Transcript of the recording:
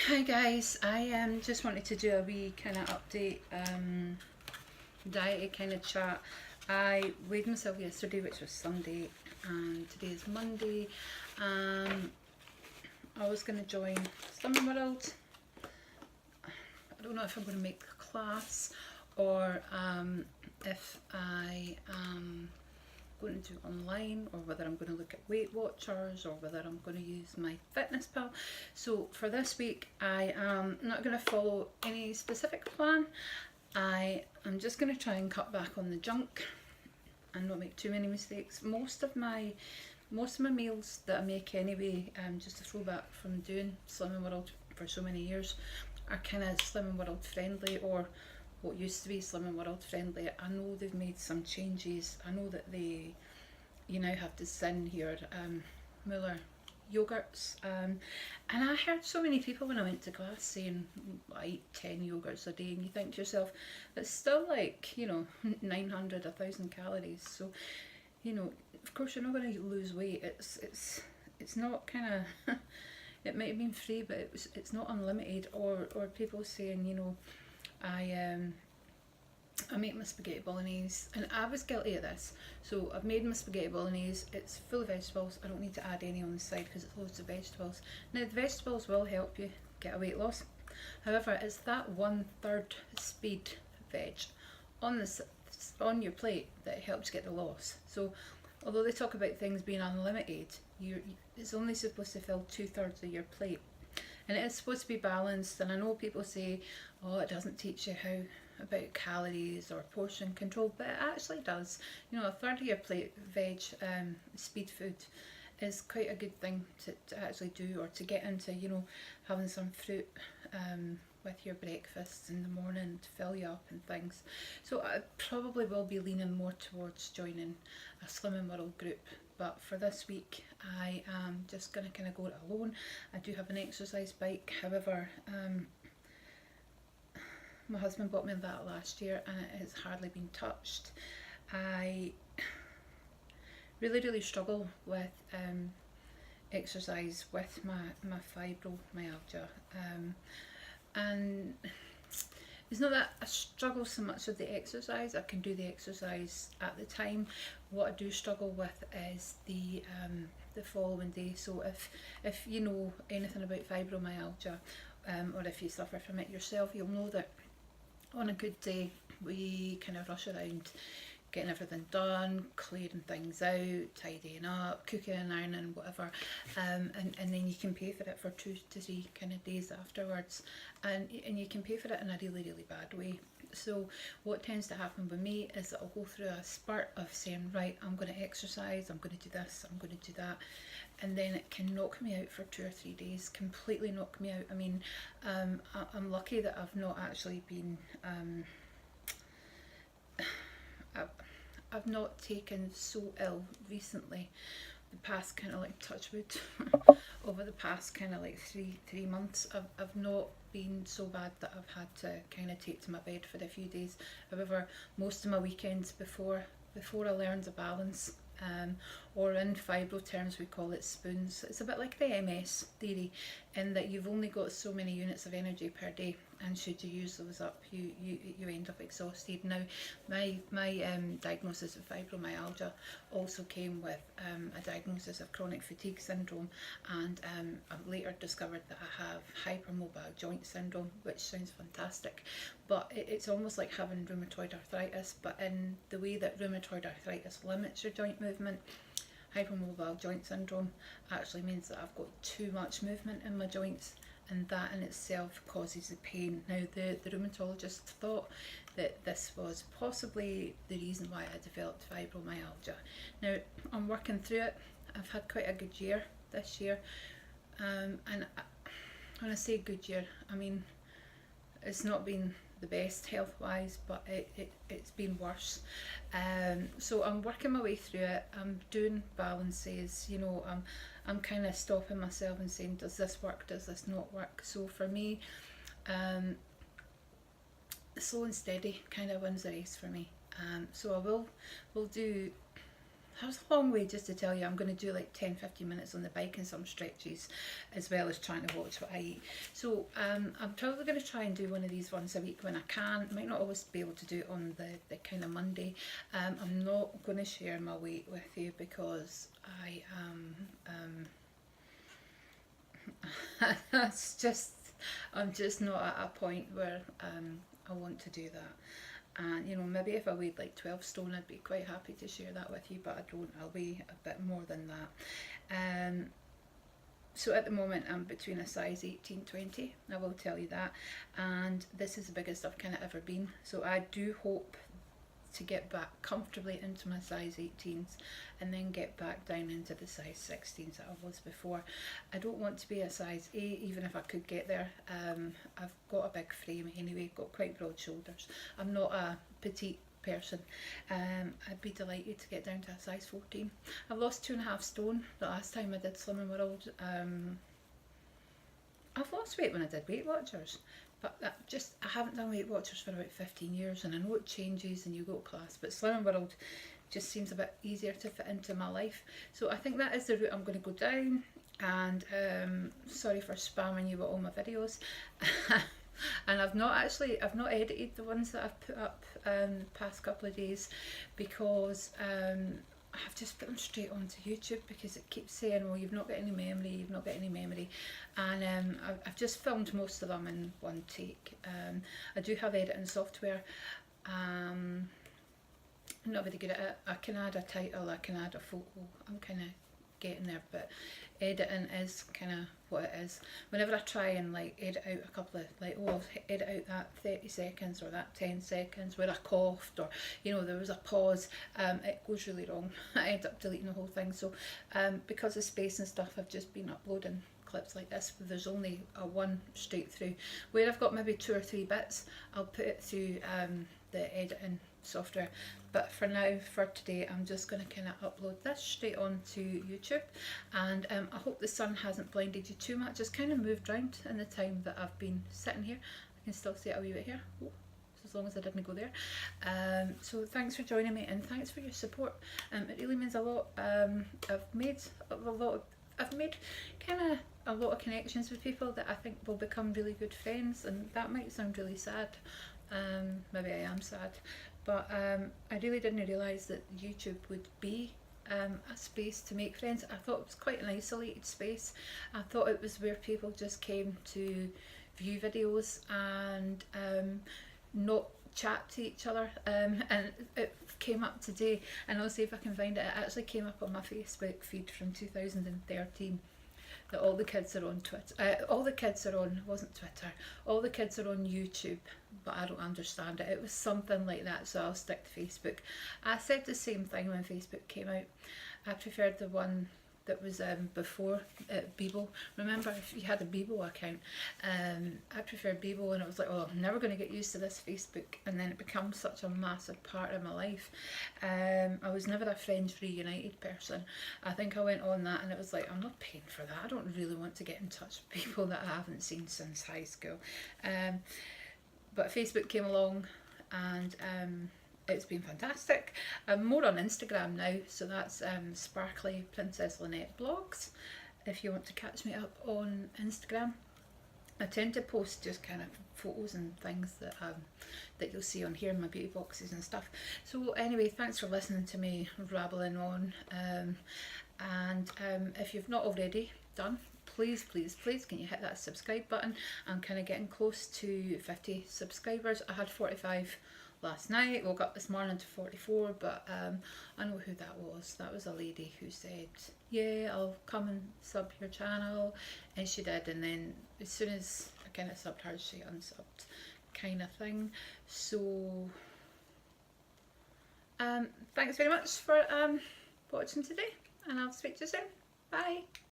Hi guys, I just wanted to do a wee kind of update, diet kind of chat. I weighed myself yesterday, which was Sunday, and today is Monday. I was going to join Slimming World. I don't know if I'm going to make the class or if I am going to do it online, or whether I'm going to look at Weight Watchers, or whether I'm going to use my Fitness Pal. So for this week I am not going to follow any specific plan. I am just going to try and cut back on the junk and not make too many mistakes. Most of my meals that I make anyway, just a throwback from doing Slimming World for so many years, are kind of Slimming World friendly, or what used to be Slimming World friendly. I know they've made some changes. I know that you now have to send your Muller yogurts, and I heard so many people when I went to class saying I eat 10 yogurts a day, and you think to yourself, it's still like 900, 1,000 calories. So of course you're not going to lose weight. It's not kind of it might have been free, but it's not unlimited. Or people saying, I make my spaghetti bolognese, and I was guilty of this. So I've made my spaghetti bolognese. It's full of vegetables. I don't need to add any on the side because it's loads of vegetables. Now the vegetables will help you get a weight loss. However, it's that 1/3 speed veg on on your plate that helps get the loss. So although they talk about things being unlimited, it's only supposed to fill 2/3 of your plate, and it is supposed to be balanced. And I know people say, oh, it doesn't teach you how about calories or portion control, but it actually does. A third of your plate veg, speed food, is quite a good thing to actually do, or to get into, having some fruit with your breakfast in the morning to fill you up and things. So I probably will be leaning more towards joining a Slimming World group. But for this week, I am just going to kind of go it alone. I do have an exercise bike. However, my husband bought me that last year, and it has hardly been touched. I really struggle with exercise with my fibromyalgia, and it's not that I struggle so much with the exercise. I can do the exercise at the time. What I do struggle with is the following day. So if you know anything about fibromyalgia, or if you suffer from it yourself, you'll know that on a good day we kind of rush around getting everything done, clearing things out, tidying up, cooking and ironing, whatever, and then you can pay for it for 2 to 3 kind of days afterwards, and you can pay for it in a really bad way. So what tends to happen with me is that I'll go through a spurt of saying, right, I'm going to exercise, I'm going to do this, I'm going to do that, and then it can knock me out for 2 or 3 days, completely knock me out. I mean, I'm lucky that I've not actually been I've not taken so ill recently. The past kind of like touch wood over the past kind of like three months, I've not been so bad that I've had to kind of take to my bed for a few days. However, most of my weekends before I learned the balance, or in fibro terms we call it spoons. It's a bit like the MS theory, in that you've only got so many units of energy per day, and should you use those up, you end up exhausted. Now, my diagnosis of fibromyalgia also came with a diagnosis of chronic fatigue syndrome, and I've later discovered that I have hypermobile joint syndrome, which sounds fantastic, but it's almost like having rheumatoid arthritis, but in the way that rheumatoid arthritis limits your joint movement, hypermobile joint syndrome actually means that I've got too much movement in my joints, and that in itself causes the pain. Now, the rheumatologist thought that this was possibly the reason why I developed fibromyalgia. Now, I'm working through it. I've had quite a good year this year, and when I say good year, I mean it's not been the best health wise, but it's been worse. So I'm working my way through it. I'm doing balances, I'm kind of stopping myself and saying, does this work, does this not work? So for me, slow and steady kind of wins the race for me. So I will do that was a long way just to tell you I'm going to do like 10-15 minutes on the bike and some stretches, as well as trying to watch what I eat. So I'm probably going to try and do one of these once a week when I can. Might not always be able to do it on the kind of Monday. I'm not going to share my weight with you because I am that's just, I'm just not at a point where I want to do that. And you know, maybe if I weighed like 12 stone, I'd be quite happy to share that with you, but I don't. I'll weigh a bit more than that. So at the moment I'm between a size 18-20, I will tell you that, and this is the biggest I've kind of ever been. So I do hope to get back comfortably into my size 18s and then get back down into the size 16s that I was before. I don't want to be a size 8 even if I could get there. I've got a big frame anyway, got quite broad shoulders. I'm not a petite person. I'd be delighted to get down to a size 14. I've lost 2.5 stone the last time I did Slimming World. I've lost weight when I did Weight Watchers, but I haven't done Weight Watchers for about 15 years, and I know it changes and you go to class, but Slimming World just seems a bit easier to fit into my life. So I think that is the route I'm going to go down. And sorry for spamming you with all my videos. And I've not edited the ones that I've put up the past couple of days, because I've just put them straight onto YouTube because it keeps saying, well, you've not got any memory, you've not got any memory. And I've just filmed most of them in one take. I do have editing software. I'm not very good at it. I can add a title, I can add a photo. I'm kind of getting there, but editing is kind of what it is. Whenever I try and like edit out a couple of like, oh, I'll edit out that 30 seconds or that 10 seconds where I coughed, or you know, there was a pause, it goes really wrong. I end up deleting the whole thing. So because of space and stuff, I've just been uploading clips like this where there's only a one straight through. Where I've got maybe 2 or 3 bits, I'll put it through the editing software. But for now, for today, I'm just going to kind of upload this straight onto YouTube. And I hope the sun hasn't blinded you too much. It's kind of moved around in the time that I've been sitting here. I can still see it a wee bit here. Oh, as long as I didn't go there. So thanks for joining me, and thanks for your support. It really means a lot. I've made kind of a lot of connections with people that I think will become really good friends, and that might sound really sad. Maybe I am sad, but I really didn't realise that YouTube would be a space to make friends. I thought it was quite an isolated space. I thought it was where people just came to view videos and not chat to each other, and it came up today, and I'll see if I can find it. It actually came up on my Facebook feed from 2013 that all the kids are on Twitter. All the kids are on, wasn't Twitter, all the kids are on YouTube, but I don't understand it. It was something like that, so I'll stick to Facebook. I said the same thing when Facebook came out. I preferred the one that was before Bebo. Remember, if you had a Bebo account, I preferred Bebo, and I was like, oh, I'm never going to get used to this Facebook, and then it becomes such a massive part of my life. I was never a Friends Reunited person. I think I went on that and it was like, I'm not paying for that. I don't really want to get in touch with people that I haven't seen since high school. But Facebook came along, and it's been fantastic. I'm more on Instagram now, so that's Sparkly Princess Lynette Blogs, if you want to catch me up on Instagram. I tend to post just kind of photos and things that you'll see on here in my beauty boxes and stuff. So anyway, thanks for listening to me rabbling on, and if you've not already done, please can you hit that subscribe button. I'm kind of getting close to 50 subscribers. I had 45 last night, woke up this morning to 44, but I know who that was. That was a lady who said, yeah, I'll come and sub your channel, and she did, and then as soon as I kind of subbed her, she unsubbed, kind of thing. So thanks very much for watching today, and I'll speak to you soon. Bye.